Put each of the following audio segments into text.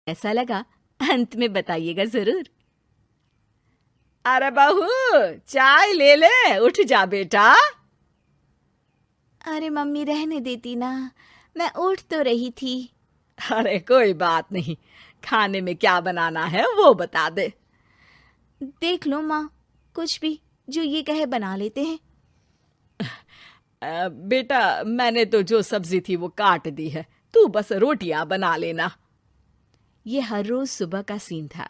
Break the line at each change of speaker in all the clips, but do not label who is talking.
ऐसा लगा अंत में बताइएगा जरूर।
अरे बहू, चाय ले ले, उठ जा बेटा।
अरे मम्मी रहने देती ना, मैं उठ तो रही थी।
अरे कोई बात नहीं, खाने में क्या बनाना है वो बता दे।
देख लो माँ, कुछ भी जो ये कहे बना लेते हैं।
बेटा, मैंने तो जो सब्जी थी वो काट दी है, तू बस रोटियां बना लेना।
ये हर रोज सुबह का सीन था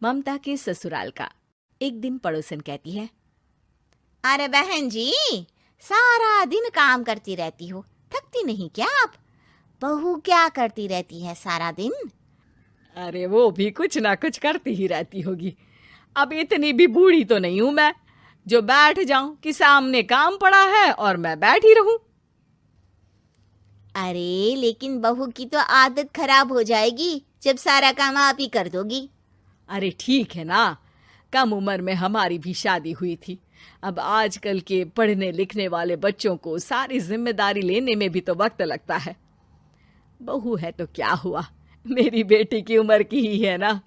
ममता के ससुराल का। एक दिन पड़ोसन कहती है,
अरे बहन जी, सारा दिन काम करती रहती हो, थकती नहीं क्या आप? बहू क्या करती रहती है सारा दिन?
अरे वो भी कुछ ना कुछ करती ही रहती होगी। अब इतनी भी बूढ़ी तो नहीं हूं मैं जो बैठ जाऊं कि सामने काम पड़ा है और मैं बैठ ही रहूं।
अरे लेकिन बहू की तो आदत खराब हो जाएगी जब सारा काम आप ही कर दोगी।
अरे ठीक है ना, कम उम्र में हमारी भी शादी हुई थी। अब आजकल के पढ़ने लिखने वाले बच्चों को सारी जिम्मेदारी लेने में भी तो वक्त लगता है। बहू है तो क्या हुआ, मेरी बेटी की उम्र की ही है ना।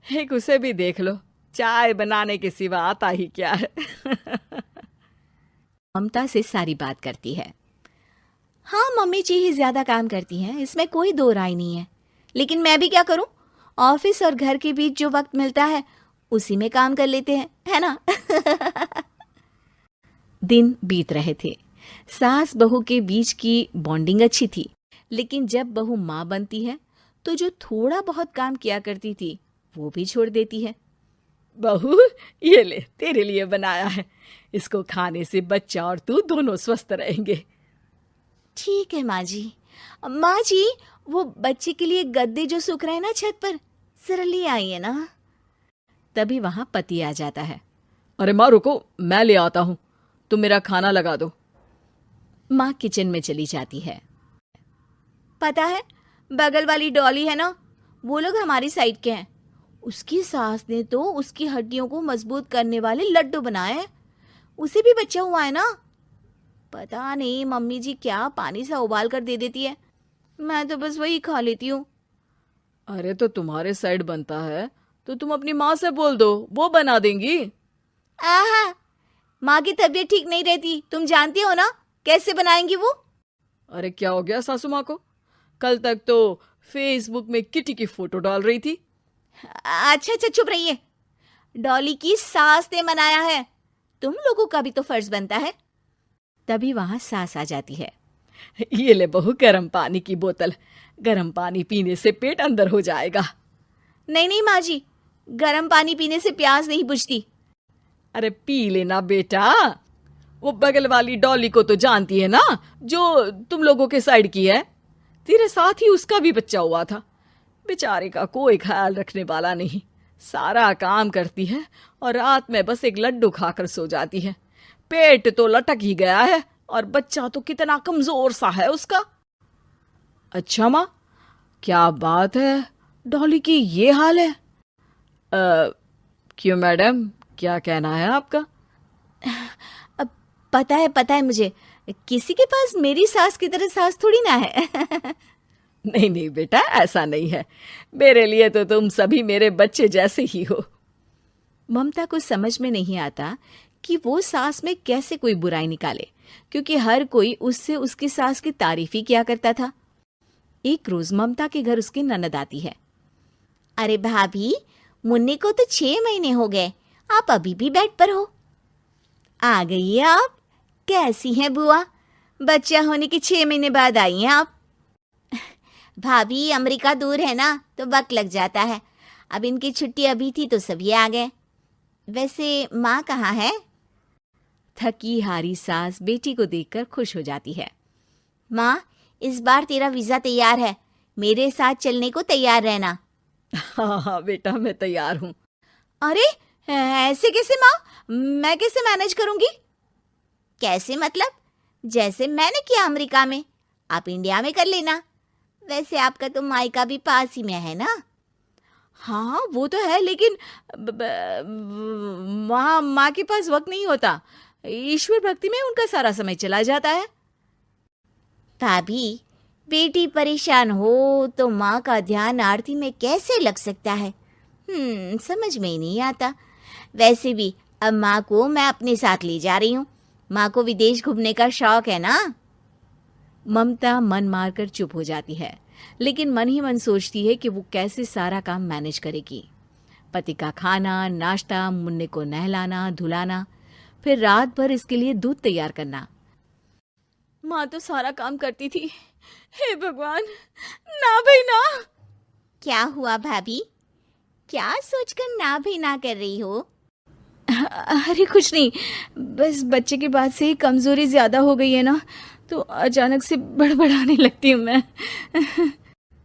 एक उसे भी देख लो, चाय बनाने के सिवा आता ही क्या है।
ममता से सारी बात करती है। हाँ, मम्मी जी ही ज्यादा काम करती हैं, इसमें कोई दो राय नहीं है। लेकिन मैं भी क्या करूं, ऑफिस और घर के बीच जो वक्त मिलता है उसी में काम कर लेते हैं, है ना। दिन बीत रहे थे। सास बहू के बीच की बॉन्डिंग अच्छी थी, लेकिन जब बहू माँ बनती है तो जो थोड़ा बहुत काम किया करती थी वो भी छोड़ देती है।
बहू, ये ले, तेरे लिए बनाया है। इसको खाने से बच्चा और तू दोनों स्वस्थ रहेंगे।
ठीक है माँ जी। माँ जी, वो बच्चे के लिए गद्दे जो सूख रहे हैं ना छत पर, जरा ले आइए ना। तभी वहां पति आ जाता है।
अरे माँ रुको, मैं ले आता हूँ, तुम मेरा खाना लगा दो।
माँ किचन में चली जाती है। पता है, बगल वाली डॉली है ना, वो लोग हमारी साइड के हैं। उसकी सास ने तो उसकी हड्डियों को मजबूत करने वाले लड्डू बनाए हैं। उसे भी बच्चा हुआ है ना। पता नहीं मम्मी जी क्या पानी सा उबाल कर दे देती है, मैं तो बस वही खा लेती हूँ।
अरे तो तुम्हारे साइड बनता है तो तुम अपनी माँ से बोल दो, वो बना देंगी।
आहा, माँ की तबीयत ठीक नहीं रहती, तुम जानती हो ना, कैसे बनाएंगी वो।
अरे क्या हो गया सासू माँ को? कल तक तो फेसबुक में किटी की फोटो डाल रही थी।
अच्छा अच्छा, चुप रहिए। डॉली की सास ने मनाया है, तुम लोगों का भी तो फर्ज बनता है। तभी वहां सास आ जाती है।
ये ले बहू, गर्म पानी की बोतल, गर्म पानी पीने से पेट अंदर हो जाएगा।
नहीं नहीं माँ जी, गर्म पानी पीने से प्यास नहीं बुझती।
अरे पी लेना बेटा। वो बगल वाली डॉली को तो जानती है ना, जो तुम लोगों के साइड की है। तेरे साथ ही उसका भी बच्चा हुआ था। बेचारे का कोई ख्याल रखने वाला नहीं, सारा काम करती है और रात में बस एक लड्डू खाकर सो जाती है। पेट तो लटक ही गया है और बच्चा तो कितना कमजोर सा है उसका। अच्छा माँ, क्या बात है, डॉली की ये हाल है? क्यों मैडम, क्या कहना है आपका?
अब पता है मुझे, किसी के पास मेरी सास की तरह सास थोड़ी ना है।
नहीं नहीं बेटा, ऐसा नहीं है। मेरे लिए तो तुम सभी मेरे बच्चे जैसे ही हो।
ममता को समझ में नहीं आता कि वो सास में कैसे कोई बुराई निकाले, क्योंकि हर कोई उससे उसकी सास की तारीफ ही किया करता था। एक रोज ममता के घर उसकी ननद आती है।
अरे भाभी, मुन्नी को तो 6 महीने हो गए, आप अभी भी बेड पर हो। आ गई है आप। कैसी हैं बुआ? बच्चा होने के 6 महीने बाद आई हैं आप। भाभी, अमेरिका दूर है ना, तो वक्त लग जाता है। अब इनकी छुट्टी अभी थी तो सभी आ गए। वैसे माँ कहाँ है?
थकी हारी सास बेटी को देखकर खुश हो जाती है।
माँ, इस बार तेरा वीजा तैयार है, मेरे साथ चलने को तैयार रहना।
हाँ हाँ बेटा, मैं तैयार हूँ।
अरे ऐसे कैसे माँ, मैं कैसे मैनेज करूंगी?
कैसे मतलब? जैसे मैंने किया अमेरिका में, आप इंडिया में कर लेना। वैसे आपका तो मायका भी पास ही में है ना।
हाँ वो तो है, लेकिन वहाँ माँ के पास वक्त नहीं होता। ईश्वर भक्ति में उनका सारा समय चला जाता है।
भाभी, बेटी परेशान हो तो माँ का ध्यान आरती में कैसे लग सकता है? समझ में ही नहीं आता। वैसे भी अब माँ को मैं अपने साथ ले जा रही हूँ। माँ को विदेश घूमने का शौक है ना।
ममता मन मारकर चुप हो जाती है, लेकिन मन ही मन सोचती है कि वो कैसे सारा काम मैनेज करेगी। पति का खाना, नाश्ता, मुन्ने को नहलाना, धुलाना, फिर रात भर इसके लिए दूध तैयार करना। माँ तो सारा काम करती थी। हे भगवान, ना भाई ना।
क्या हुआ भाभी? क्या सोचकर ना भी ना कर रही हो?
अरे कुछ नहीं, बस बच्चे के बाद से ही कमजोरी ज्यादा हो गई है ना, तो अचानक से बड़बड़ाने लगती हूँ मैं।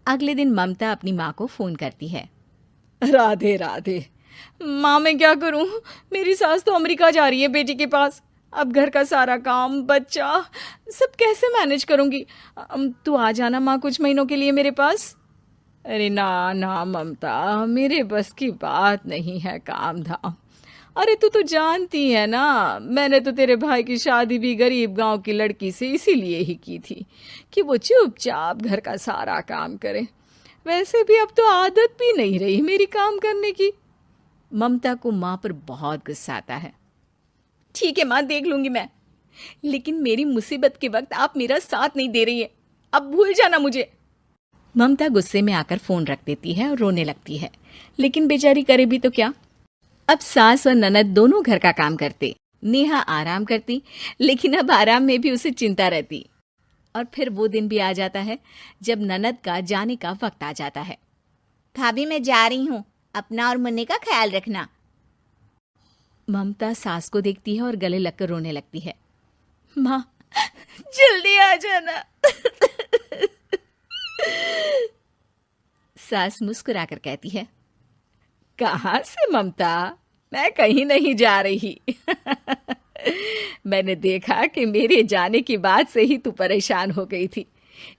अगले दिन ममता अपनी माँ को फोन करती है।
राधे राधे।
माँ मैं क्या करूँ, मेरी सास तो अमेरिका जा रही है बेटी के पास। अब घर का सारा काम, बच्चा, सब कैसे मैनेज करूँगी। तू आ जाना माँ कुछ महीनों के लिए मेरे पास।
अरे ना ना ममता, मेरे बस की बात नहीं है काम धाम। अरे तू तो जानती है ना, मैंने तो तेरे भाई की शादी भी गरीब गांव की लड़की से इसीलिए ही की थी कि वो चुपचाप घर का सारा काम करे। वैसे भी अब तो आदत भी नहीं रही मेरी काम करने की।
ममता को माँ पर बहुत गुस्सा आता है। ठीक है माँ, देख लूंगी मैं, लेकिन मेरी मुसीबत के वक्त आप मेरा साथ नहीं दे रही है। अब भूल जाना मुझे। ममता गुस्से में आकर फोन रख देती है और रोने लगती है, लेकिन बेचारी करे भी तो क्या। अब सास और ननद दोनों घर का काम करते, नेहा आराम करती, लेकिन अब आराम में भी उसे चिंता रहती। और फिर वो दिन भी आ जाता है जब ननद का जाने का वक्त आ जाता है।
भाभी मैं जा रही हूँ, अपना और मुन्ने का ख्याल रखना।
ममता सास को देखती है और गले लगकर रोने लगती है। माँ जल्दी आ जाना। सास मुस्कुराकर कहती है,
कहाँ से ममता, मैं कहीं नहीं जा रही। मैंने देखा कि मेरे जाने की बात से ही तू परेशान हो गई थी,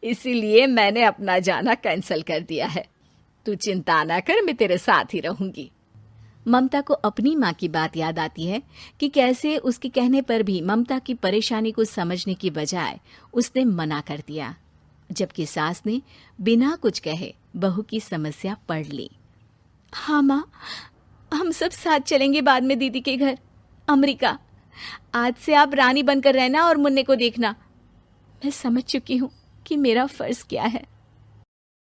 इसीलिए मैंने अपना जाना कैंसिल कर दिया है। तू चिंता ना कर, मैं तेरे साथ ही रहूंगी।
ममता को अपनी माँ की बात याद आती है कि कैसे उसके कहने पर भी ममता की परेशानी को समझने की बजाय उसने मना कर दिया, जबकि सास ने बिना कुछ कहे बहू की समस्या पढ़ ली। हाँ माँ, हम सब साथ चलेंगे बाद में दीदी के घर अमेरिका। आज से आप रानी बनकर रहना और मुन्ने को देखना। मैं समझ चुकी हूँ कि मेरा फर्ज क्या है।